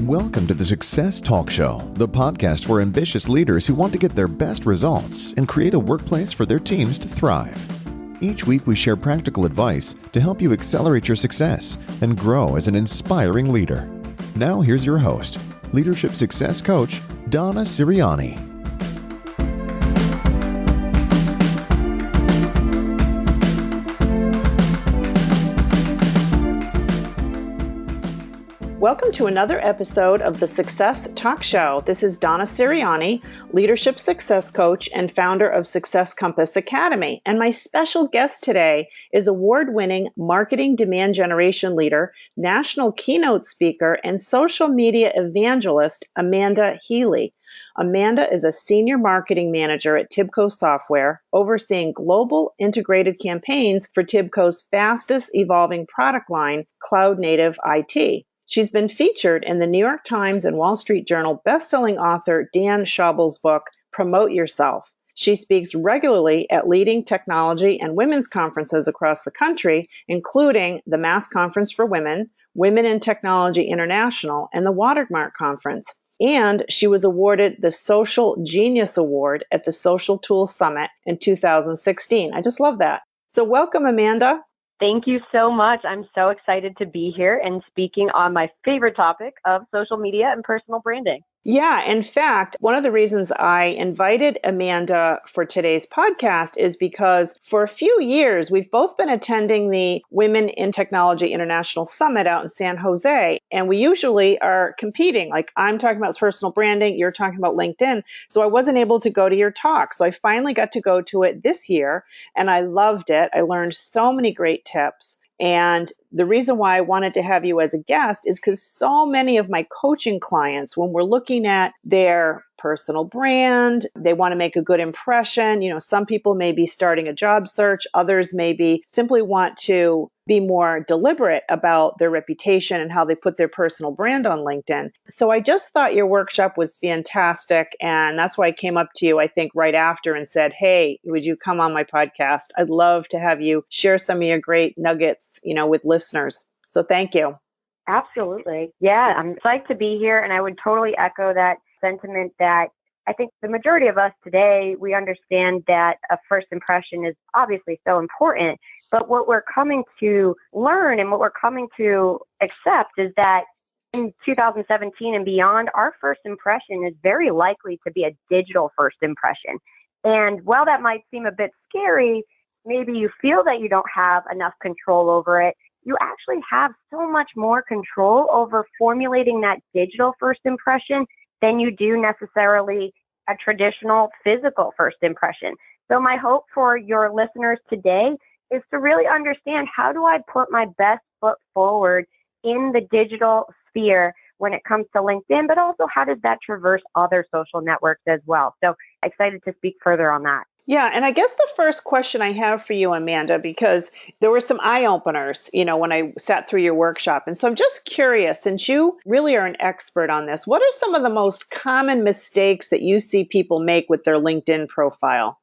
Welcome to the Success Talk Show, the podcast for ambitious leaders who want to get their best results and create a workplace for their teams to thrive. Each week, we share practical advice to help you accelerate your success and grow as an inspiring leader. Now, here's your host, Leadership Success Coach, Donna Siriani. Welcome to another episode of the Success Talk Show. This is Donna Siriani, Leadership Success Coach and founder of Success Compass Academy. And my special guest today is award-winning marketing demand generation leader, national keynote speaker, and social media evangelist, Amanda Healy. Amanda is a senior marketing manager at Tibco Software, overseeing global integrated campaigns for Tibco's fastest evolving product line, Cloud Native IT. She's been featured in the New York Times and Wall Street Journal bestselling author Dan Schaubel's book, Promote Yourself. She speaks regularly at leading technology and women's conferences across the country, including the Mass Conference for Women, Women in Technology International, and the Watermark Conference. And she was awarded the Social Genius Award at the Social Tools Summit in 2016. I just love that. So welcome, Amanda. Thank you so much. I'm so excited to be here and speaking on my favorite topic of social media and personal branding. Yeah, in fact, one of the reasons I invited Amanda for today's podcast is because for a few years, we've both been attending the Women in Technology International Summit out in San Jose, and we usually are competing. Like I'm talking about personal branding, you're talking about LinkedIn. So I wasn't able to go to your talk. So I finally got to go to it this year, and I loved it. I learned so many great tips. And the reason why I wanted to have you as a guest is because so many of my coaching clients, when we're looking at their personal brand, they want to make a good impression. You know, some people may be starting a job search. Others maybe simply want to be more deliberate about their reputation and how they put their personal brand on LinkedIn. So I just thought your workshop was fantastic. And that's why I came up to you, I think, right after and said, hey, would you come on my podcast? I'd love to have you share some of your great nuggets, with listeners. So thank you. Absolutely. Yeah, I'm psyched to be here. And I would totally echo that sentiment that I think the majority of us today, we understand that a first impression is obviously so important. But what we're coming to learn and what we're coming to accept is that in 2017 and beyond, our first impression is very likely to be a digital first impression. And while that might seem a bit scary, maybe you feel that you don't have enough control over it, you actually have so much more control over formulating that digital first impression than you do necessarily a traditional physical first impression. So my hope for your listeners today is to really understand, how do I put my best foot forward in the digital sphere when it comes to LinkedIn, but also how does that traverse other social networks as well? So excited to speak further on that. Yeah, and I guess the first question I have for you, Amanda, because there were some eye-openers, when I sat through your workshop. And so I'm just curious, since you really are an expert on this, what are some of the most common mistakes that you see people make with their LinkedIn profile?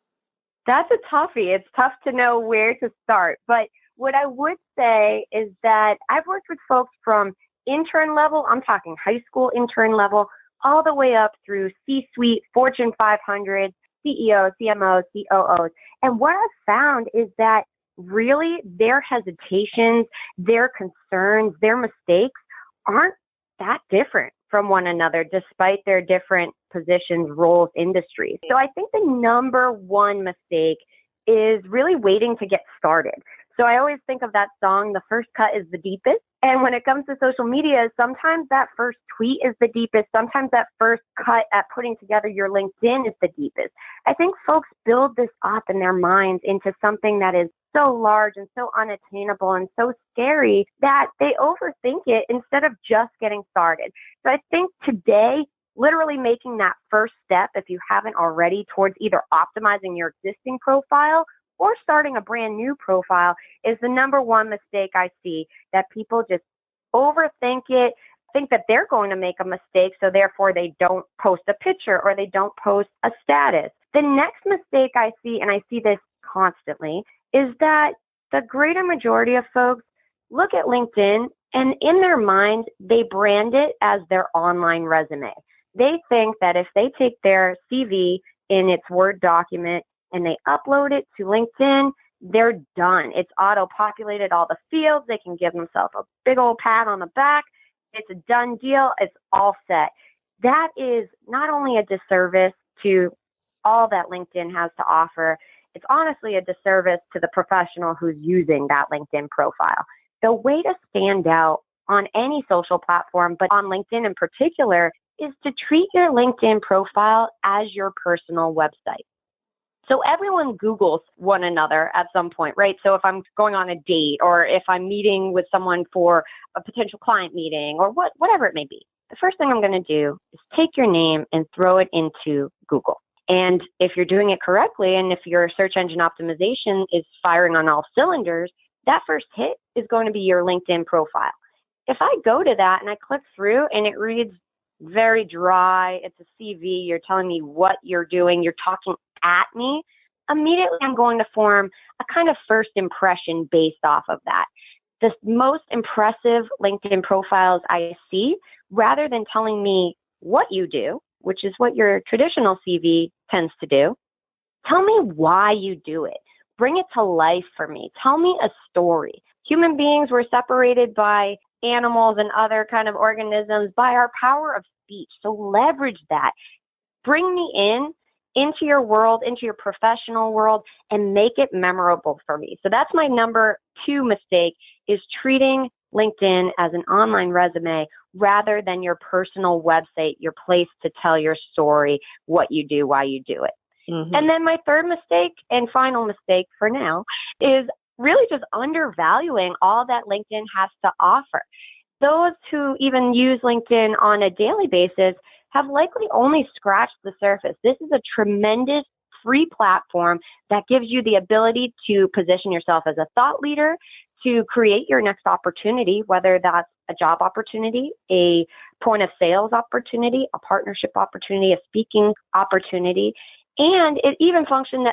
That's a toughie. It's tough to know where to start. But what I would say is that I've worked with folks from intern level, I'm talking high school intern level, all the way up through C-suite, Fortune 500, CEOs, CMOs, COOs. And what I've found is that really their hesitations, their concerns, their mistakes aren't that different from one another, despite their different positions, roles, industries. So I think the number one mistake is really waiting to get started. So I always think of that song, The First Cut is the Deepest. And when it comes to social media, sometimes that first tweet is the deepest. Sometimes that first cut at putting together your LinkedIn is the deepest. I think folks build this up in their minds into something that is so large and so unattainable and so scary that they overthink it instead of just getting started. So I think today, literally making that first step, if you haven't already, towards either optimizing your existing profile or starting a brand new profile is the number one mistake I see, that people just overthink it, think that they're going to make a mistake, so therefore they don't post a picture or they don't post a status. The next mistake I see, and I see this constantly, is that the greater majority of folks look at LinkedIn And in their mind, they brand it as their online resume. They think that if they take their CV in its Word document and they upload it to LinkedIn, they're done. It's auto-populated all the fields. They can give themselves a big old pat on the back. It's a done deal. It's all set. That is not only a disservice to all that LinkedIn has to offer, it's honestly a disservice to the professional who's using that LinkedIn profile. The way to stand out on any social platform, but on LinkedIn in particular, is to treat your LinkedIn profile as your personal website. So everyone Googles one another at some point, right? So if I'm going on a date or if I'm meeting with someone for a potential client meeting or whatever it may be, the first thing I'm going to do is take your name and throw it into Google. And if you're doing it correctly, and if your search engine optimization is firing on all cylinders, that first hit is going to be your LinkedIn profile. If I go to that and I click through and it reads very dry, it's a CV, you're telling me what you're doing, you're talking at me, immediately I'm going to form a kind of first impression based off of that. The most impressive LinkedIn profiles I see, rather than telling me what you do, which is what your traditional CV tends to do, tell me why you do it. Bring it to life for me. Tell me a story. Human beings were separated by animals and other kind of organisms by our power of speech. So leverage that. Bring me into your world, into your professional world, and make it memorable for me. So that's my number 2 mistake, is treating LinkedIn as an online resume rather than your personal website, your place to tell your story, what you do, why you do it. Mm-hmm. And then my third mistake and final mistake for now is really just undervaluing all that LinkedIn has to offer. Those who even use LinkedIn on a daily basis have likely only scratched the surface. This is a tremendous free platform that gives you the ability to position yourself as a thought leader, to create your next opportunity, whether that's a job opportunity, a point of sales opportunity, a partnership opportunity, a speaking opportunity. And it even functions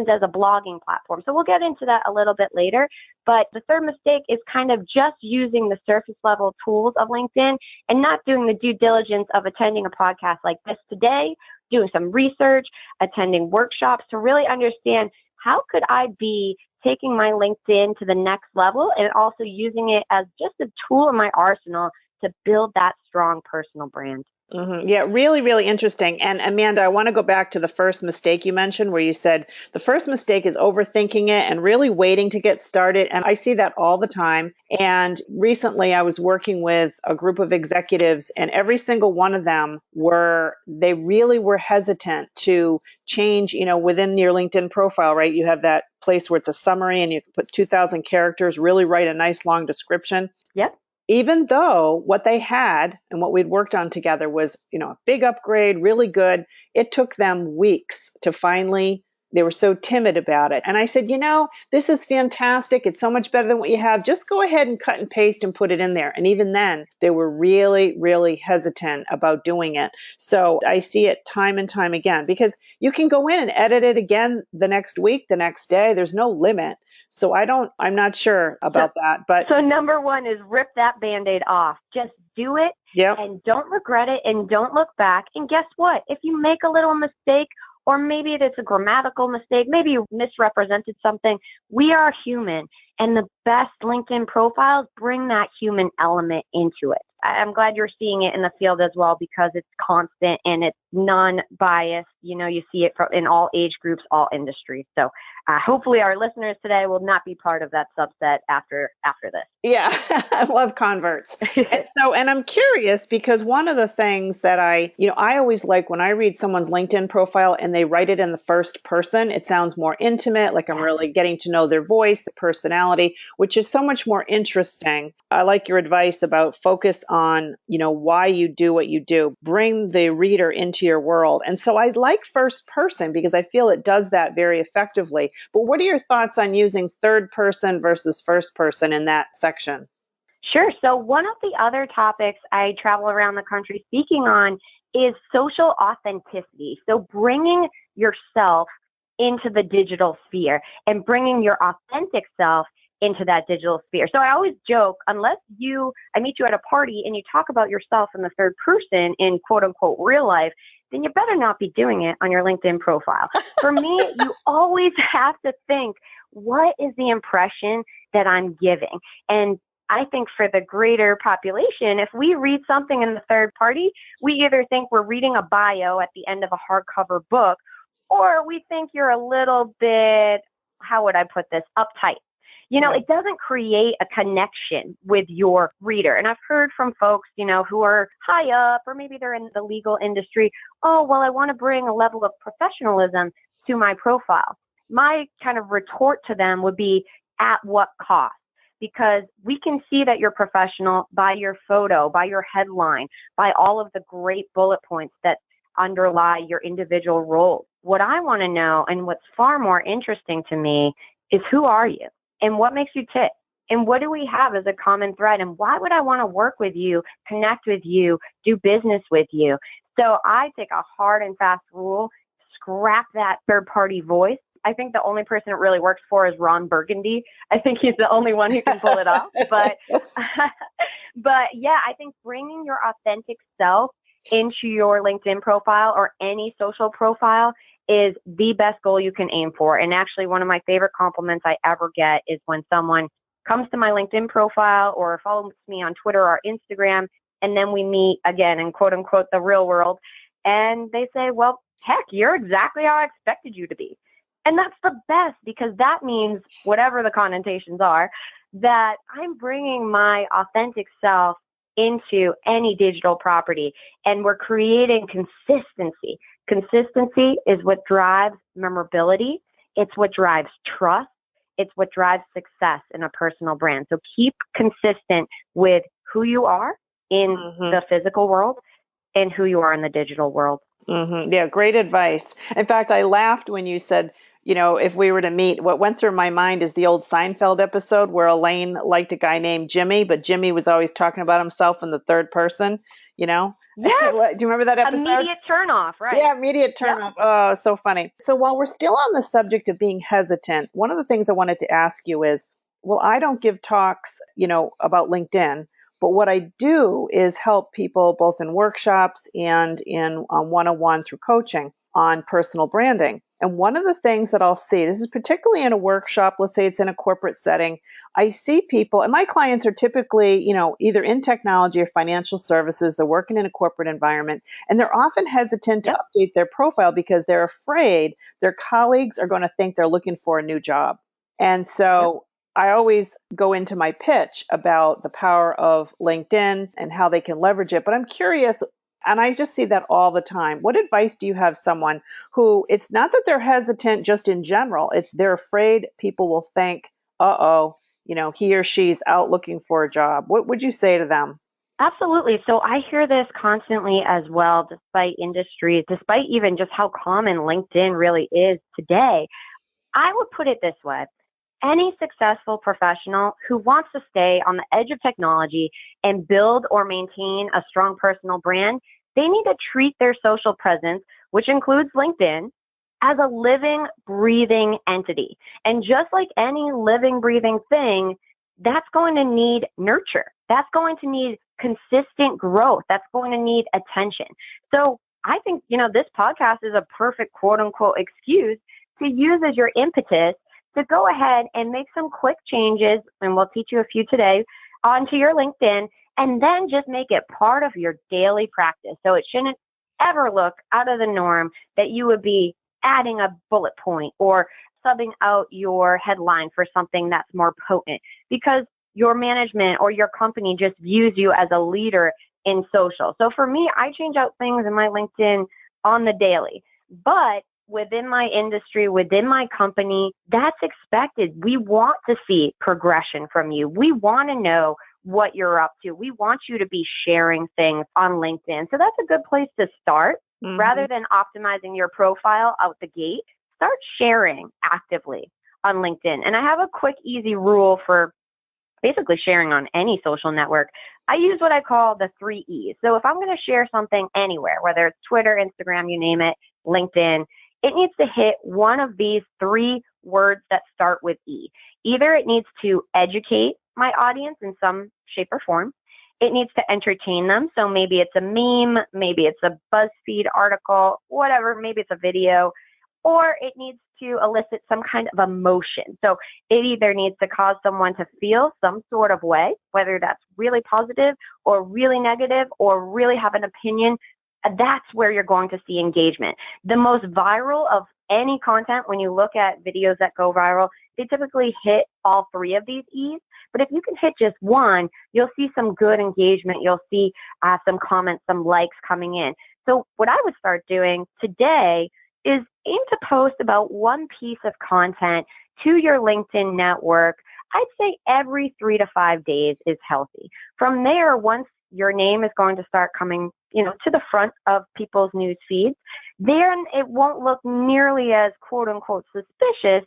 as a blogging platform. So we'll get into that a little bit later. But the third mistake is kind of just using the surface level tools of LinkedIn and not doing the due diligence of attending a podcast like this today, doing some research, attending workshops to really understand how could I be taking my LinkedIn to the next level and also using it as just a tool in my arsenal to build that strong personal brand. Mm-hmm. Yeah, really, really interesting. And Amanda, I want to go back to the first mistake you mentioned where you said the first mistake is overthinking it and really waiting to get started. And I see that all the time. And recently I was working with a group of executives and every single one of them they really were hesitant to change, within your LinkedIn profile, right? You have that place where it's a summary and you put 2,000 characters, really write a nice long description. Yep. Even though what they had and what we'd worked on together was, a big upgrade, really good, it took them weeks to finally, they were so timid about it. And I said, this is fantastic. It's so much better than what you have. Just go ahead and cut and paste and put it in there. And even then, they were really, really hesitant about doing it. So I see it time and time again because you can go in and edit it again the next week, the next day. There's no limit. So I'm not sure about that. But so number 1 is rip that Band-Aid off. Just do it. Yep. And don't regret it and don't look back. And guess what? If you make a little mistake, or maybe it's a grammatical mistake, maybe you misrepresented something, we are human. And the best LinkedIn profiles bring that human element into it. I'm glad you're seeing it in the field as well because it's constant and it's non-biased. You see it in all age groups, all industries. So hopefully our listeners today will not be part of that subset after this. Yeah, I love converts. And I'm curious because one of the things that I always like when I read someone's LinkedIn profile and they write it in the first person, it sounds more intimate, like I'm really getting to know their voice, their personality, which is so much more interesting. I like your advice about focus on, why you do what you do. Bring the reader into your world. And so I like first person because I feel it does that very effectively. But what are your thoughts on using third person versus first person in that section? Sure. So one of the other topics I travel around the country speaking on is social authenticity. So bringing yourself into the digital sphere and bringing your authentic self into that digital sphere. So I always joke, unless I meet you at a party and you talk about yourself in the third person in quote unquote real life, then you better not be doing it on your LinkedIn profile. For me, you always have to think, what is the impression that I'm giving? And I think for the greater population, if we read something in the third party, we either think we're reading a bio at the end of a hardcover book, or we think you're a little bit, how would I put this, uptight. It doesn't create a connection with your reader. And I've heard from folks, who are high up, or maybe they're in the legal industry. Oh, well, I want to bring a level of professionalism to my profile. My kind of retort to them would be, at what cost? Because we can see that you're professional by your photo, by your headline, by all of the great bullet points that underlie your individual roles. What I want to know, and what's far more interesting to me, is who are you? And what makes you tick? And what do we have as a common thread? And why would I want to work with you, connect with you, do business with you? So I take a hard and fast rule, scrap that third party voice. I think the only person it really works for is Ron Burgundy. I think he's the only one who can pull it off. But yeah, I think bringing your authentic self into your LinkedIn profile or any social profile is the best goal you can aim for. And actually, one of my favorite compliments I ever get is when someone comes to my LinkedIn profile or follows me on Twitter or Instagram, and then we meet again in quote unquote the real world, and they say, well, heck, you're exactly how I expected you to be. And that's the best, because that means, whatever the connotations are, that I'm bringing my authentic self into any digital property, and we're creating consistency. Consistency is what drives memorability. It's what drives trust. It's what drives success in a personal brand. So keep consistent with who you are in the physical world and who you are in the digital world. Yeah, great advice. In fact, I laughed when you said, if we were to meet, what went through my mind is the old Seinfeld episode where Elaine liked a guy named Jimmy, but Jimmy was always talking about himself in the third person, Yes. Do you remember that episode? Immediate turnoff, right? Yeah, immediate turnoff. Yep. Oh, so funny. So while we're still on the subject of being hesitant, one of the things I wanted to ask you is, well, I don't give talks, about LinkedIn. But what I do is help people both in workshops and in one-on-one through coaching on personal branding. And one of the things that I'll see, this is particularly in a workshop, let's say it's in a corporate setting, I see people, and my clients are typically, either in technology or financial services, they're working in a corporate environment, and they're often hesitant to update their profile because they're afraid their colleagues are going to think they're looking for a new job. And so I always go into my pitch about the power of LinkedIn and how they can leverage it. But I'm curious, and I just see that all the time. What advice do you have someone who, it's not that they're hesitant just in general, it's they're afraid people will think, he or she's out looking for a job. What would you say to them? Absolutely. So I hear this constantly as well, despite industries, despite even just how common LinkedIn really is today. I would put it this way. Any successful professional who wants to stay on the edge of technology and build or maintain a strong personal brand, they need to treat their social presence, which includes LinkedIn, as a living, breathing entity. And just like any living, breathing thing, that's going to need nurture. That's going to need consistent growth. That's going to need attention. So I think, this podcast is a perfect quote unquote excuse to use as your impetus to go ahead and make some quick changes, and we'll teach you a few today, onto your LinkedIn, and then just make it part of your daily practice. So it shouldn't ever look out of the norm that you would be adding a bullet point or subbing out your headline for something that's more potent, because your management or your company just views you as a leader in social. So for me, I change out things in my LinkedIn on the daily, but within my industry, within my company, that's expected. We want to see progression from you. We want to know what you're up to. We want you to be sharing things on LinkedIn. So that's a good place to start. Rather than optimizing your profile out the gate, start sharing actively on LinkedIn. And I have a quick, easy rule for basically sharing on any social network. I use what I call the 3 E's. So if I'm going to share something anywhere, whether it's Twitter, Instagram, you name it, LinkedIn, it needs to hit one of these 3 words that start with E. Either it needs to educate my audience in some shape or form. It needs to entertain them. So maybe it's a meme, maybe it's a BuzzFeed article, whatever, maybe it's a video, or it needs to elicit some kind of emotion. So it either needs to cause someone to feel some sort of way, whether that's really positive or really negative or really have an opinion. That's where you're going to see engagement. The most viral of any content, when you look at videos that go viral, they typically hit all three of these E's. But if you can hit just one, you'll see some good engagement. You'll see some comments, some likes coming in. So what I would start doing today is aim to post about one piece of content to your LinkedIn network. I'd say every 3 to 5 days is healthy. From there, once your name is going to start coming, to the front of people's news feeds, then it won't look nearly as quote unquote suspicious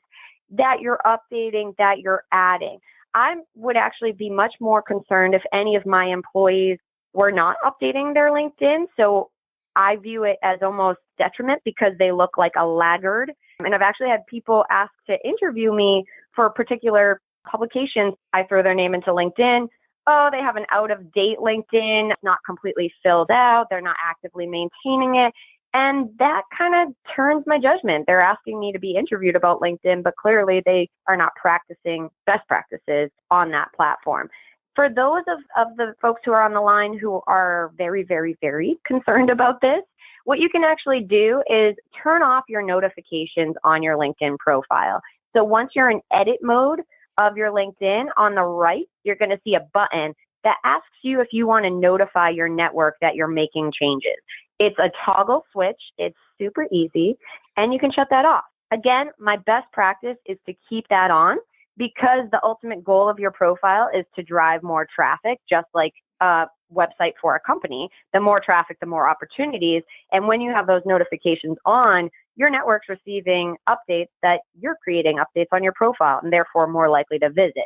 that you're updating, that you're adding. I would actually be much more concerned if any of my employees were not updating their LinkedIn. So I view it as almost detriment because they look like a laggard. And I've actually had people ask to interview me for particular publications. I throw their name into LinkedIn. Oh, they have an out-of-date LinkedIn, not completely filled out. They're not actively maintaining it. And that kind of turns my judgment. They're asking me to be interviewed about LinkedIn, but clearly they are not practicing best practices on that platform. For those of the folks who are on the line who are very, very, very concerned about this, what you can actually do is turn off your notifications on your LinkedIn profile. So once you're in edit mode of your LinkedIn, on the right, you're going to see a button that asks you if you want to notify your network that you're making changes. It's a toggle switch. It's super easy, and you can shut that off. Again, my best practice is to keep that on because the ultimate goal of your profile is to drive more traffic, just like a website for a company. The more traffic, the more opportunities. And when you have those notifications on, your network's receiving updates that you're creating updates on your profile and therefore more likely to visit.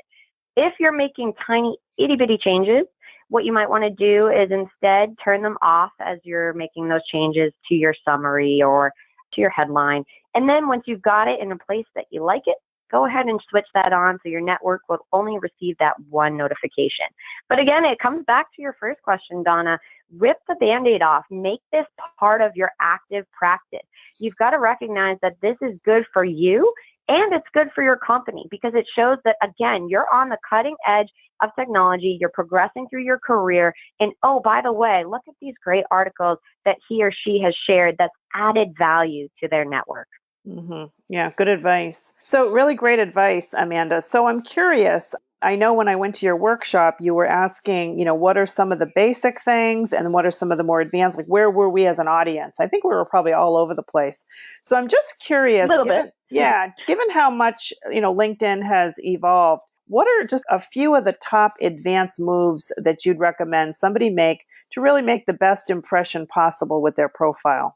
If you're making tiny itty bitty changes, what you might want to do is instead turn them off as you're making those changes to your summary or to your headline. And then once you've got it in a place that you like it, go ahead and switch that on so your network will only receive that one notification. But again, it comes back to your first question, Donna. Rip the Band-Aid off. Make this part of your active practice. You've got to recognize that this is good for you and it's good for your company because it shows that, again, you're on the cutting edge of technology. You're progressing through your career. And, oh, by the way, look at these great articles that he or she has shared that's added value to their network. Mm-hmm. Yeah, good advice. So really great advice, Amanda. So I'm curious, I know when I went to your workshop, you were asking, what are some of the basic things and what are some of the more advanced, like where were we as an audience? I think we were probably all over the place. So I'm just curious, given how much, LinkedIn has evolved, what are just a few of the top advanced moves that you'd recommend somebody make to really make the best impression possible with their profile?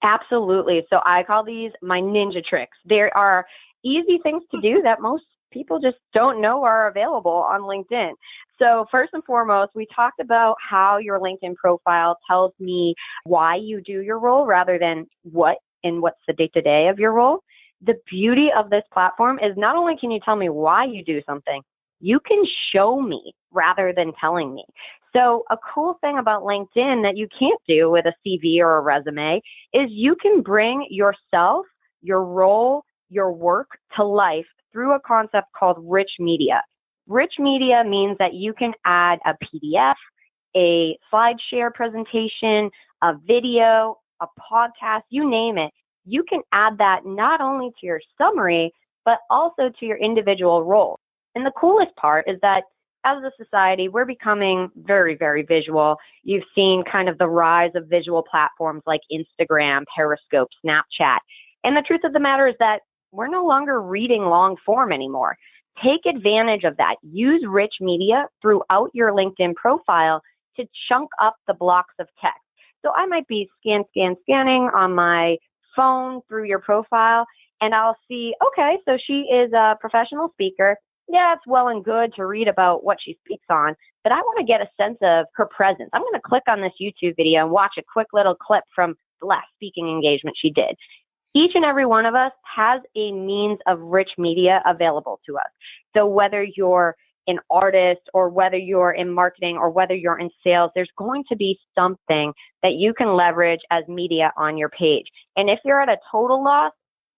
Absolutely. So I call these my ninja tricks. There are easy things to do that most people just don't know are available on LinkedIn. So first and foremost, we talked about how your LinkedIn profile tells me why you do your role rather than what's the day-to-day of your role. The beauty of this platform is not only can you tell me why you do something, you can show me rather than telling me. So a cool thing about LinkedIn that you can't do with a CV or a resume is you can bring yourself, your role, your work to life through a concept called rich media. Rich media means that you can add a PDF, a slide share presentation, a video, a podcast, you name it. You can add that not only to your summary, but also to your individual role. And the coolest part is that as a society, we're becoming very, very visual. You've seen kind of the rise of visual platforms like Instagram, Periscope, Snapchat. And the truth of the matter is that we're no longer reading long form anymore. Take advantage of that. Use rich media throughout your LinkedIn profile to chunk up the blocks of text. So I might be scanning on my phone through your profile, and I'll see, okay, so she is a professional speaker. Yeah, it's well and good to read about what she speaks on, but I want to get a sense of her presence. I'm going to click on this YouTube video and watch a quick little clip from the last speaking engagement she did. Each and every one of us has a means of rich media available to us. So whether you're an artist or whether you're in marketing or whether you're in sales, there's going to be something that you can leverage as media on your page. And if you're at a total loss,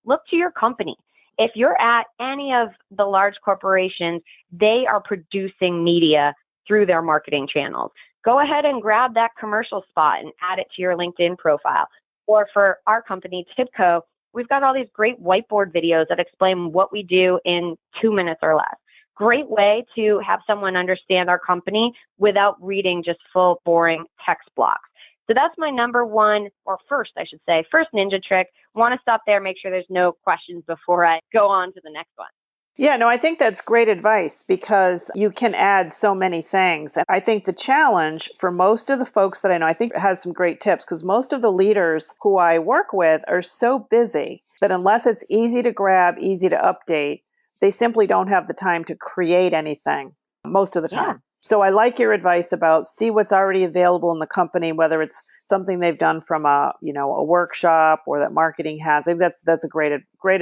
look to your company. If you're at any of the large corporations, they are producing media through their marketing channels. Go ahead and grab that commercial spot and add it to your LinkedIn profile. Or for our company, TIBCO, we've got all these great whiteboard videos that explain what we do in 2 minutes or less. Great way to have someone understand our company without reading just full, boring text blocks. So that's my number one, or first, I should say, first ninja trick. Want to stop there, make sure there's no questions before I go on to the next one. Yeah, no, I think that's great advice because you can add so many things. And I think the challenge for most of the folks that I know, I think it has some great tips because most of the leaders who I work with are so busy that unless it's easy to grab, easy to update, they simply don't have the time to create anything most of the time. Yeah. So I like your advice about see what's already available in the company, whether it's something they've done from a workshop or that marketing has. I think that's a great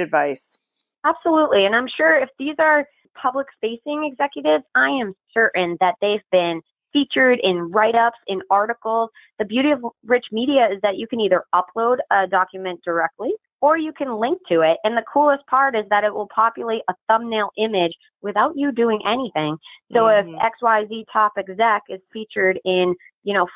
advice. Absolutely. And I'm sure if these are public facing executives, I am certain that they've been featured in write-ups, in articles. The beauty of rich media is that you can either upload a document directly or you can link to it. And the coolest part is that it will populate a thumbnail image without you doing anything. So if XYZ top exec is featured in,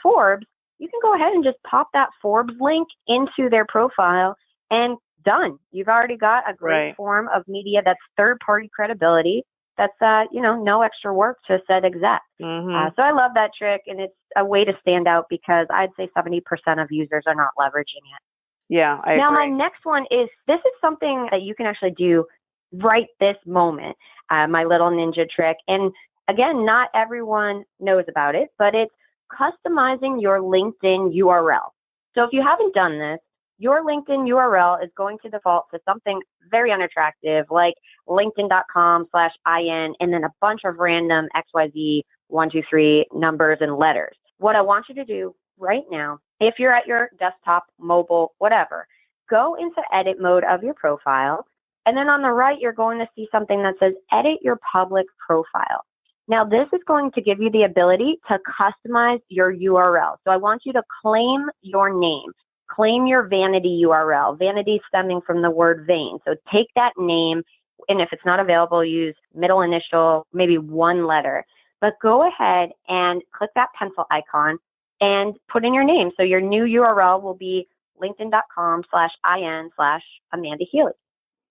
Forbes, you can go ahead and just pop that Forbes link into their profile and done. You've already got a great form of media that's third-party credibility. That's, no extra work to said exec. So I love that trick, and it's a way to stand out because I'd say 70% of users are not leveraging it. Yeah, I agree. Now, my next one is, this is something that you can actually do right this moment, my little ninja trick. And again, not everyone knows about it, but it's customizing your LinkedIn URL. So if you haven't done this, your LinkedIn URL is going to default to something very unattractive like linkedin.com/IN and then a bunch of random XYZ 1, 2, 3 numbers and letters. What I want you to do right now, if you're at your desktop, mobile, whatever, go into edit mode of your profile. And then on the right, you're going to see something that says edit your public profile. Now, this is going to give you the ability to customize your URL. So I want you to claim your name. Claim your vanity URL. Vanity stemming from the word vain. So take that name, and if it's not available, use middle initial, maybe one letter. But go ahead and click that pencil icon and put in your name. So your new URL will be linkedin.com/IN/Amanda Healy.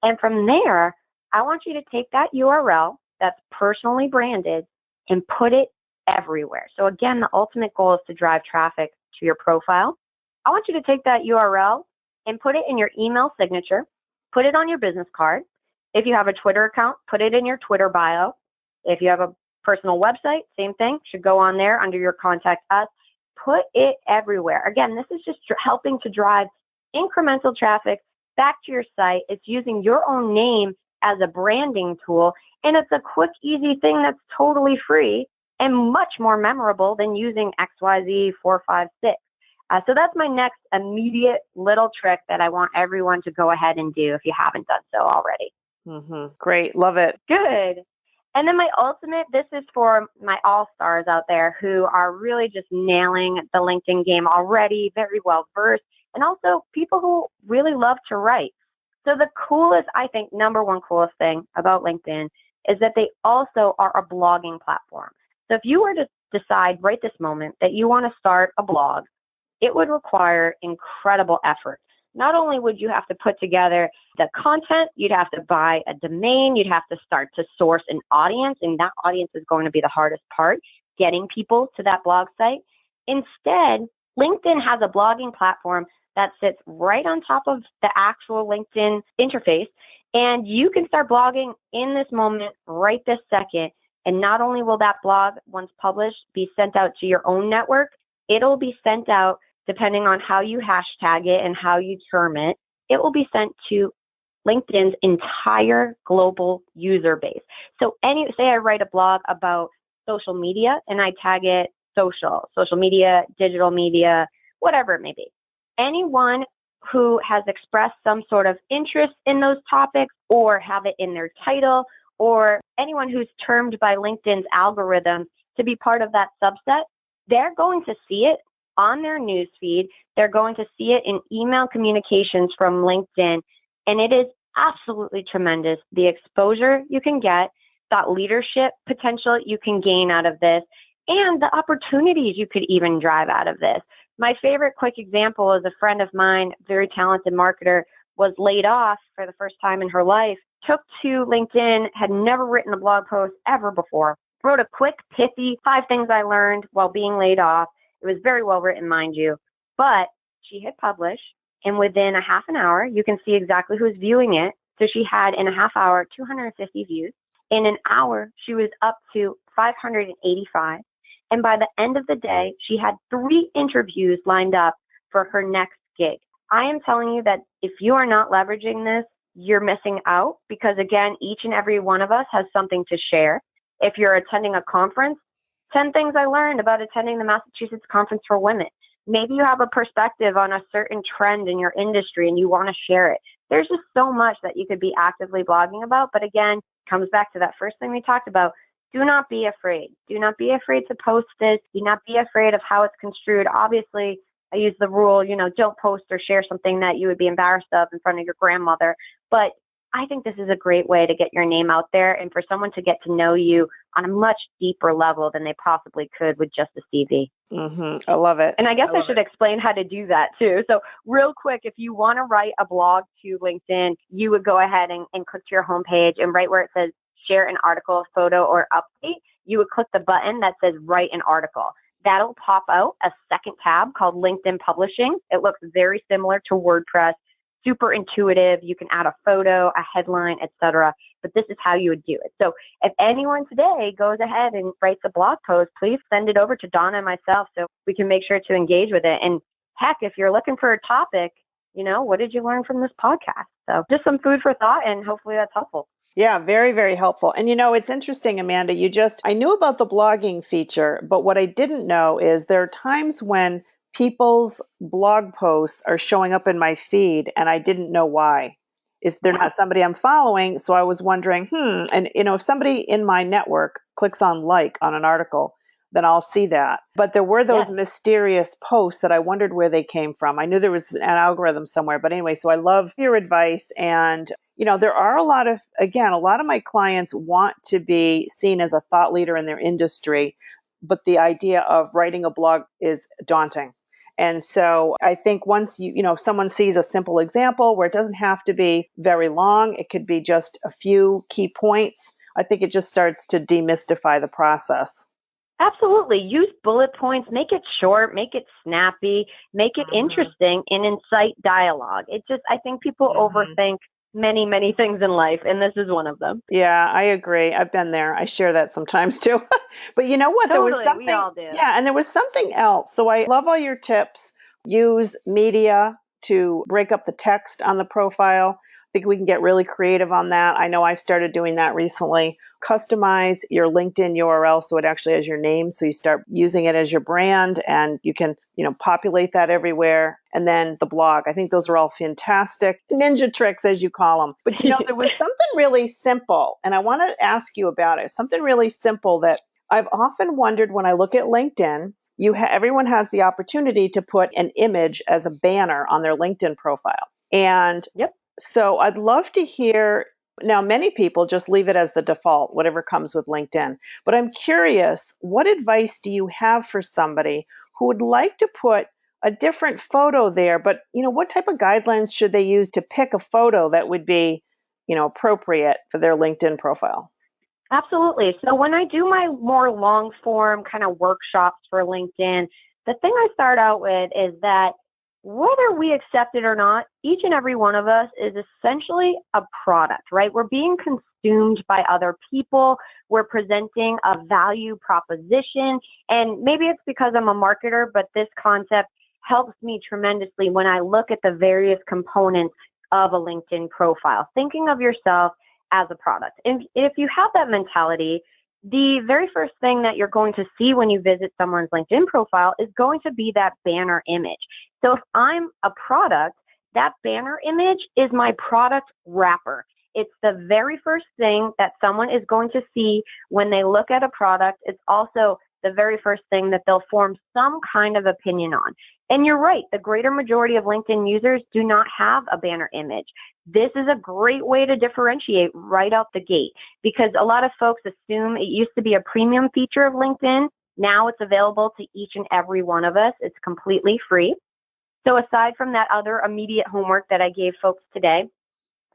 And from there, I want you to take that URL that's personally branded and put it everywhere. So again, the ultimate goal is to drive traffic to your profile. I want you to take that URL and put it in your email signature, put it on your business card. If you have a Twitter account, put it in your Twitter bio. If you have a personal website, same thing, should go on there under your contact us. Put it everywhere. Again, this is just helping to drive incremental traffic back to your site. It's using your own name as a branding tool, and it's a quick, easy thing that's totally free and much more memorable than using XYZ 456. So that's my next immediate little trick that I want everyone to go ahead and do if you haven't done so already. Great. Love it. Good. And then my ultimate, this is for my all-stars out there who are really just nailing the LinkedIn game already, very well versed, and also people who really love to write. So the coolest, I think, number one coolest thing about LinkedIn is that they also are a blogging platform. So if you were to decide right this moment that you want to start a blog, it would require incredible effort. Not only would you have to put together the content, you'd have to buy a domain, you'd have to start to source an audience, and that audience is going to be the hardest part, getting people to that blog site. Instead, LinkedIn has a blogging platform that sits right on top of the actual LinkedIn interface, and you can start blogging in this moment, right this second. And not only will that blog, once published, be sent out to your own network, it'll be sent out, depending on how you hashtag it and how you term it, it will be sent to LinkedIn's entire global user base. So say I write a blog about social media and I tag it social media, digital media, whatever it may be. Anyone who has expressed some sort of interest in those topics or have it in their title, or anyone who's termed by LinkedIn's algorithm to be part of that subset, they're going to see it on their newsfeed. They're going to see it in email communications from LinkedIn. And it is absolutely tremendous. The exposure you can get, that leadership potential you can gain out of this, and the opportunities you could even drive out of this. My favorite quick example is a friend of mine, very talented marketer, was laid off for the first time in her life, took to LinkedIn, had never written a blog post ever before, wrote a quick, pithy 5 things I learned while being laid off. It was very well written, mind you, but she hit publish, and within a half an hour, you can see exactly who's viewing it. So she had, in a half hour, 250 views. In an hour, she was up to 585. And by the end of the day, she had 3 interviews lined up for her next gig. I am telling you that if you are not leveraging this, you're missing out, because again, each and every one of us has something to share. If you're attending a conference, 10 things I learned about attending the Massachusetts Conference for Women. Maybe you have a perspective on a certain trend in your industry and you want to share it. There's just so much that you could be actively blogging about. But again, comes back to that first thing we talked about. Do not be afraid. Do not be afraid to post it. Do not be afraid of how it's construed. Obviously, I use the rule, don't post or share something that you would be embarrassed of in front of your grandmother. But I think this is a great way to get your name out there and for someone to get to know you on a much deeper level than they possibly could with just a CV. Mm-hmm. I love it. And I guess I should explain how to do that too. So real quick, if you want to write a blog to LinkedIn, you would go ahead and click to your homepage, and right where it says share an article, photo, or update, you would click the button that says write an article. That'll pop out a second tab called LinkedIn Publishing. It looks very similar to WordPress, super intuitive. You can add a photo, a headline, etc. But this is how you would do it. So if anyone today goes ahead and writes a blog post, please send it over to Donna and myself so we can make sure to engage with it. And heck, if you're looking for a topic, what did you learn from this podcast? So just some food for thought, and hopefully that's helpful. Yeah, very, very helpful. And it's interesting, Amanda, I knew about the blogging feature, but what I didn't know is there are times when people's blog posts are showing up in my feed and I didn't know why. They're not somebody I'm following. So I was wondering, and if somebody in my network clicks on like on an article, then I'll see that. But there were those mysterious posts that I wondered where they came from. I knew there was an algorithm somewhere, but anyway, so I love your advice. And, there are a lot of my clients want to be seen as a thought leader in their industry, but the idea of writing a blog is daunting. And so I think once if someone sees a simple example where it doesn't have to be very long, it could be just a few key points, I think it just starts to demystify the process. Absolutely. Use bullet points, make it short, make it snappy, make it interesting, and incite dialogue. I think people overthink many, many things in life, and this is one of them. Yeah, I agree. I've been there. I share that sometimes too. But you know what? Totally, there was something. We all do. Yeah, and there was something else. So I love all your tips. Use media to break up the text on the profile. I think we can get really creative on that. I know I've started doing that recently. Customize your LinkedIn URL so it actually has your name. So you start using it as your brand and you can, populate that everywhere. And then the blog. I think those are all fantastic ninja tricks, as you call them. But, there was something really simple, and I want to ask you about it. Something really simple that I've often wondered when I look at LinkedIn. Everyone has the opportunity to put an image as a banner on their LinkedIn profile. And so I'd love to hear, now many people just leave it as the default, whatever comes with LinkedIn. But I'm curious, what advice do you have for somebody who would like to put a different photo there? But, what type of guidelines should they use to pick a photo that would be, appropriate for their LinkedIn profile? Absolutely. So when I do my more long form kind of workshops for LinkedIn, the thing I start out with is that whether we accept it or not, each and every one of us is essentially a product, right? We're being consumed by other people. We're presenting a value proposition. And maybe it's because I'm a marketer, but this concept helps me tremendously when I look at the various components of a LinkedIn profile, thinking of yourself as a product. And if you have that mentality, the very first thing that you're going to see when you visit someone's LinkedIn profile is going to be that banner image. So if I'm a product, that banner image is my product wrapper. It's the very first thing that someone is going to see when they look at a product. It's also the very first thing that they'll form some kind of opinion on. And you're right, the greater majority of LinkedIn users do not have a banner image. This is a great way to differentiate right out the gate, because a lot of folks assume it used to be a premium feature of LinkedIn. Now it's available to each and every one of us. It's completely free. So aside from that other immediate homework that I gave folks today,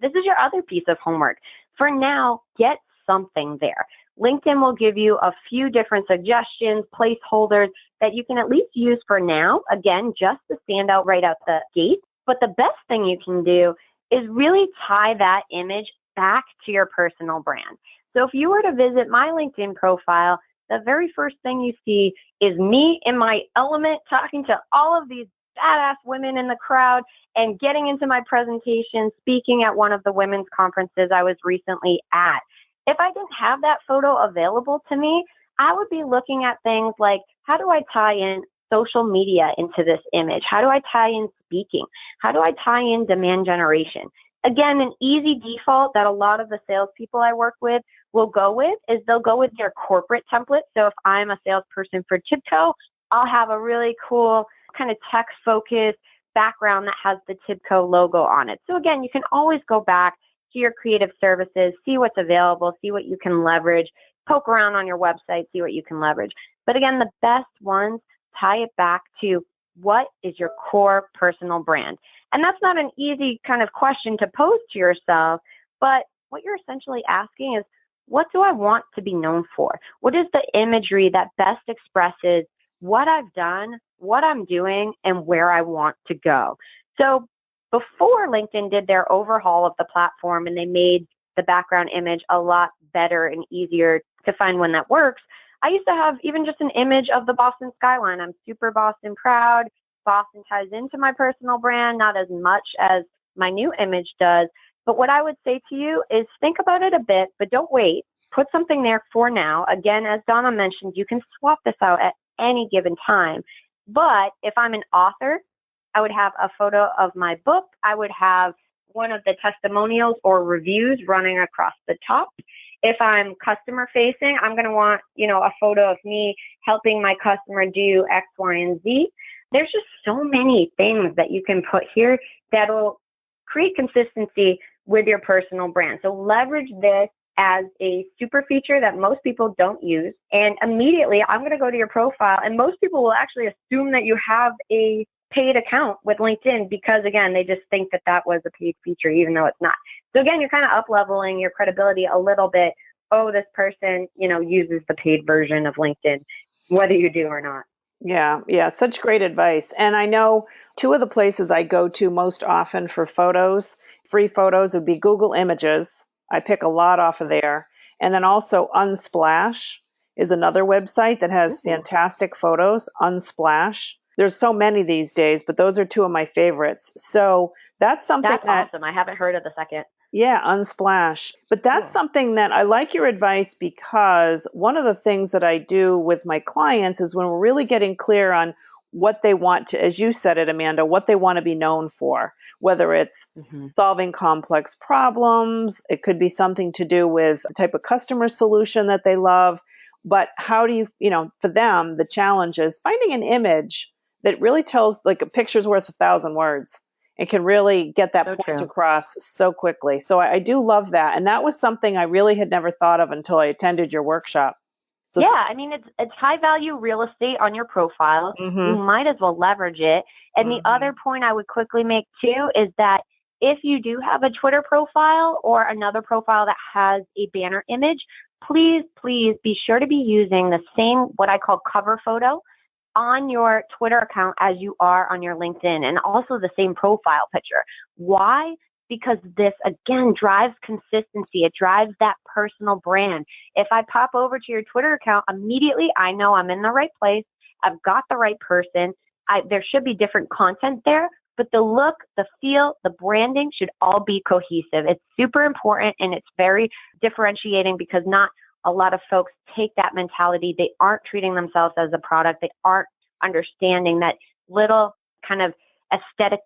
this is your other piece of homework. For now, get something there. LinkedIn will give you a few different suggestions, placeholders that you can at least use for now, again, just to stand out right out the gate. But the best thing you can do is really tie that image back to your personal brand. So if you were to visit my LinkedIn profile, the very first thing you see is me in my element talking to all of these badass women in the crowd and getting into my presentation, speaking at one of the women's conferences I was recently at. If I didn't have that photo available to me, I would be looking at things like, how do I tie in social media into this image? How do I tie in speaking? How do I tie in demand generation? Again, an easy default that a lot of the salespeople I work with will go with is they'll go with their corporate template. So if I'm a salesperson for TIBCO, I'll have a really cool kind of tech-focused background that has the TIBCO logo on it. So again, you can always go back to your creative services, see what's available, see what you can leverage, poke around on your website, see what you can leverage. But again, the best ones tie it back to what is your core personal brand. And that's not an easy kind of question to pose to yourself, but what you're essentially asking is, what do I want to be known for? What is the imagery that best expresses what I've done, what I'm doing, and where I want to go? So before LinkedIn did their overhaul of the platform and they made the background image a lot better and easier to find one that works, I used to have even just an image of the Boston skyline. I'm super Boston proud. Boston ties into my personal brand, not as much as my new image does. But what I would say to you is think about it a bit, but don't wait. Put something there for now. Again, as Donna mentioned, you can swap this out at any given time. But if I'm an author, I would have a photo of my book. I would have one of the testimonials or reviews running across the top. If I'm customer facing, I'm going to want, a photo of me helping my customer do X, Y, and Z. There's just so many things that you can put here that will create consistency with your personal brand. So leverage this as a super feature that most people don't use. And immediately I'm going to go to your profile, and most people will actually assume that you have a paid account with LinkedIn because, again, they just think that that was a paid feature, even though it's not. So again, you're kind of up-leveling your credibility a little bit. Oh, this person, uses the paid version of LinkedIn, whether you do or not. Yeah, such great advice. And I know two of the places I go to most often for photos, free photos, would be Google Images. I pick a lot off of there. And then also Unsplash is another website that has fantastic photos, Unsplash. There's so many these days, but those are two of my favorites. So that's something that's awesome. I haven't heard of the second. Yeah, Unsplash. But that's something that I like your advice, because one of the things that I do with my clients is when we're really getting clear on what they want to, as you said it, Amanda, what they want to be known for, whether it's solving complex problems, it could be something to do with the type of customer solution that they love. But how do you, for them, the challenge is finding an image that really tells, like a picture's worth 1,000 words. It can really get that point across so quickly. So I do love that. And that was something I really had never thought of until I attended your workshop. So it's high value real estate on your profile. You might as well leverage it. And the other point I would quickly make too is that if you do have a Twitter profile or another profile that has a banner image, please be sure to be using the same, what I call cover photo on your Twitter account as you are on your LinkedIn, and also the same profile picture. Why? Because this, again, drives consistency. It drives that personal brand. If I pop over to your Twitter account, immediately I know I'm in the right place. I've got the right person. There should be different content there, but the look, the feel, the branding should all be cohesive. It's super important, and it's very differentiating because not a lot of folks take that mentality. They aren't treating themselves as a product. They aren't understanding that little kind of aesthetic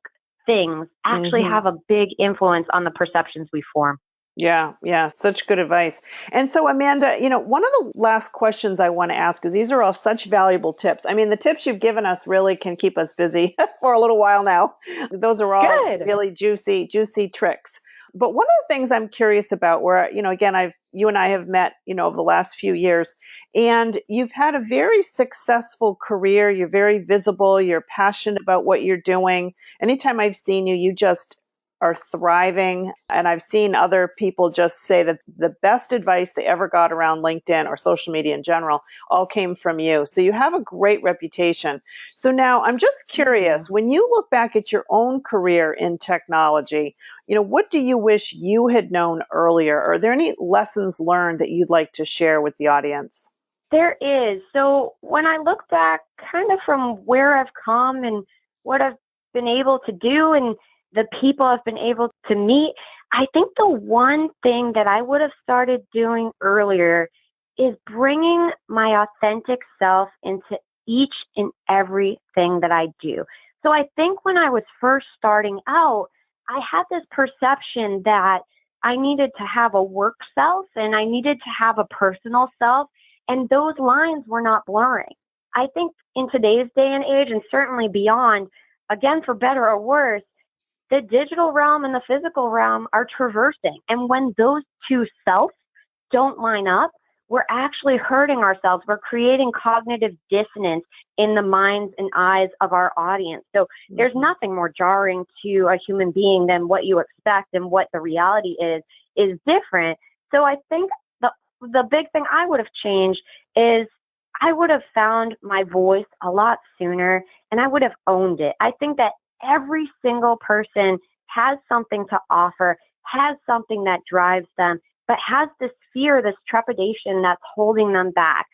things actually have a big influence on the perceptions we form. Yeah, yeah, such good advice. And so, Amanda, one of the last questions I want to ask, because these are all such valuable tips. I mean, the tips you've given us really can keep us busy for a little while now. Those are all Good. really juicy, juicy tricks. But one of the things I'm curious about, where, again, you and I have met, over the last few years, and you've had a very successful career. You're very visible. You're passionate about what you're doing. Anytime I've seen you, you just are thriving. And I've seen other people just say that the best advice they ever got around LinkedIn or social media in general all came from you. So you have a great reputation. So now I'm just curious, when you look back at your own career in technology, what do you wish you had known earlier? Are there any lessons learned that you'd like to share with the audience? There is. So when I look back kind of from where I've come and what I've been able to do and the people I've been able to meet, I think the one thing that I would have started doing earlier is bringing my authentic self into each and everything that I do. So I think when I was first starting out, I had this perception that I needed to have a work self and I needed to have a personal self, and those lines were not blurring. I think in today's day and age, and certainly beyond, again, for better or worse, the digital realm and the physical realm are traversing. And when those two selves don't line up, we're actually hurting ourselves. We're creating cognitive dissonance in the minds and eyes of our audience. So there's nothing more jarring to a human being than what you expect, and what the reality is different. So I think the big thing I would have changed is I would have found my voice a lot sooner, and I would have owned it. I think that every single person has something to offer, has something that drives them, but has this fear, this trepidation that's holding them back.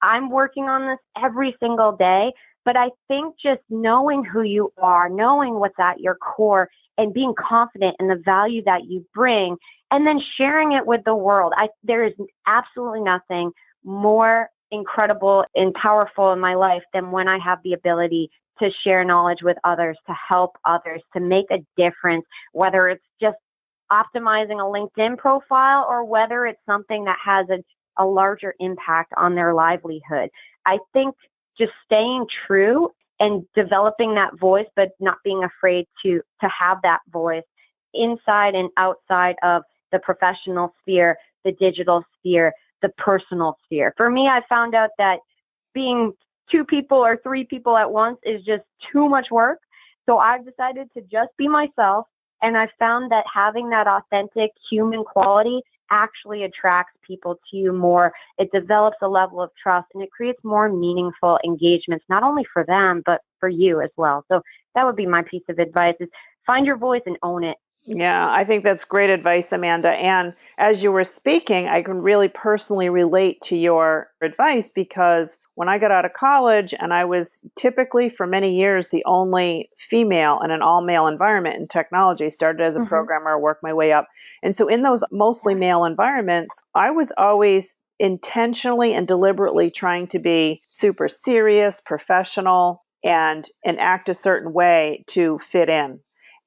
I'm working on this every single day, but I think just knowing who you are, knowing what's at your core, and being confident in the value that you bring, and then sharing it with the world. There is absolutely nothing more incredible and powerful in my life than when I have the ability to share knowledge with others, to help others, to make a difference, whether it's just optimizing a LinkedIn profile or whether it's something that has a larger impact on their livelihood. I think just staying true and developing that voice, but not being afraid to have that voice inside and outside of the professional sphere, the digital sphere, the personal sphere. For me, I found out that being 2 people or 3 people at once is just too much work. So I've decided to just be myself. And I found that having that authentic human quality actually attracts people to you more. It develops a level of trust, and it creates more meaningful engagements, not only for them, but for you as well. So that would be my piece of advice, is find your voice and own it. Yeah, I think that's great advice, Amanda. And as you were speaking, I can really personally relate to your advice, because when I got out of college, and I was typically for many years the only female in an all-male environment in technology, started as a programmer, worked my way up. And so in those mostly male environments, I was always intentionally and deliberately trying to be super serious, professional, and act a certain way to fit in.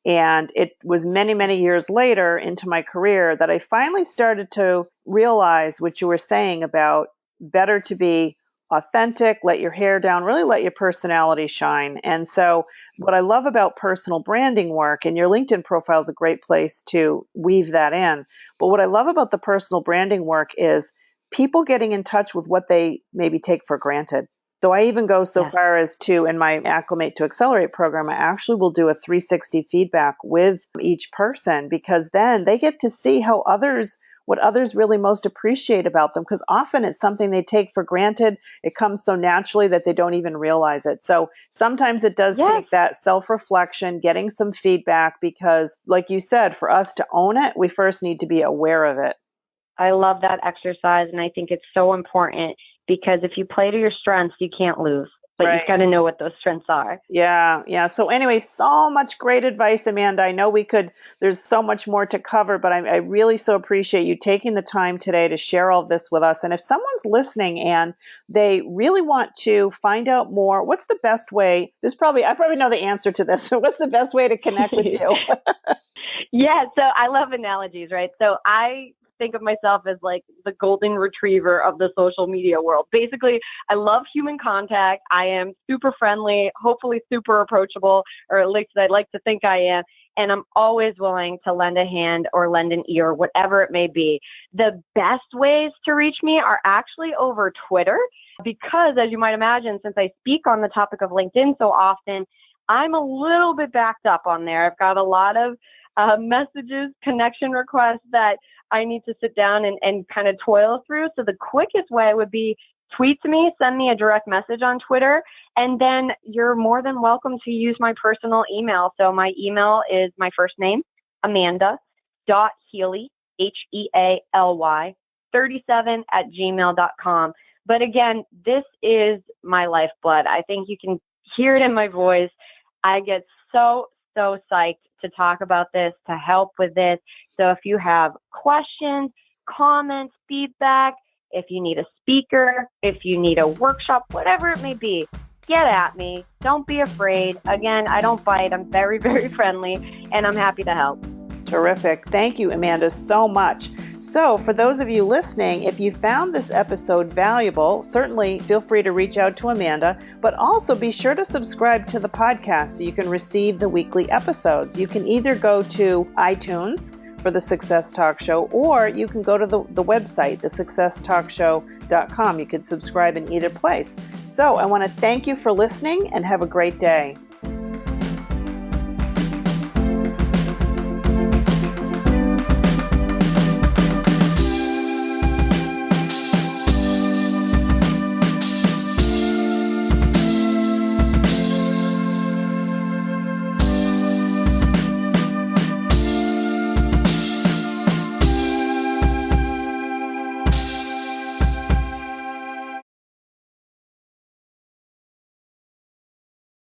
And it was many, many years later into my career that I finally started to realize what you were saying about better to be authentic, let your hair down, really let your personality shine. And so what I love about personal branding work, and your LinkedIn profile is a great place to weave that in, but what I love about the personal branding work is people getting in touch with what they maybe take for granted. So I even go so far as to, in my Acclimate to Accelerate program, I actually will do a 360 feedback with each person, because then they get to see what others really most appreciate about them, because often it's something they take for granted. It comes so naturally that they don't even realize it. So sometimes it does take that self-reflection, getting some feedback, because like you said, for us to own it, we first need to be aware of it. I love that exercise, and I think it's so important, because if you play to your strengths, you can't lose. but Right. you've got to know what those strengths are. Yeah. So anyway, so much great advice, Amanda. I know there's so much more to cover, but I really so appreciate you taking the time today to share all of this with us. And if someone's listening and they really want to find out more, what's the best way? I probably know the answer to this. So what's the best way to connect with you? Yeah, so I love analogies, right? So I think of myself as like the golden retriever of the social media world. Basically, I love human contact. I am super friendly, hopefully super approachable, or at least I'd like to think I am. And I'm always willing to lend a hand or lend an ear, whatever it may be. The best ways to reach me are actually over Twitter because, as you might imagine, since I speak on the topic of LinkedIn so often, I'm a little bit backed up on there. I've got a lot of messages, connection requests that I need to sit down and kind of toil through. So the quickest way would be tweet to me, send me a direct message on Twitter, and then you're more than welcome to use my personal email. So my email is my first name, Amanda.Healy, Healy, 37@gmail.com. But again, this is my lifeblood. I think you can hear it in my voice. I get so psyched to talk about this, to help with this. So if you have questions, comments, feedback, if you need a speaker, if you need a workshop, whatever it may be, get at me. Don't be afraid. Again, I don't bite. I'm very, very friendly, and I'm happy to help. Terrific. Thank you, Amanda, so much. So for those of you listening, if you found this episode valuable, certainly feel free to reach out to Amanda, but also be sure to subscribe to the podcast so you can receive the weekly episodes. You can either go to iTunes for The Success Talk Show, or you can go to the website, thesuccesstalkshow.com. You can subscribe in either place. So I want to thank you for listening and have a great day.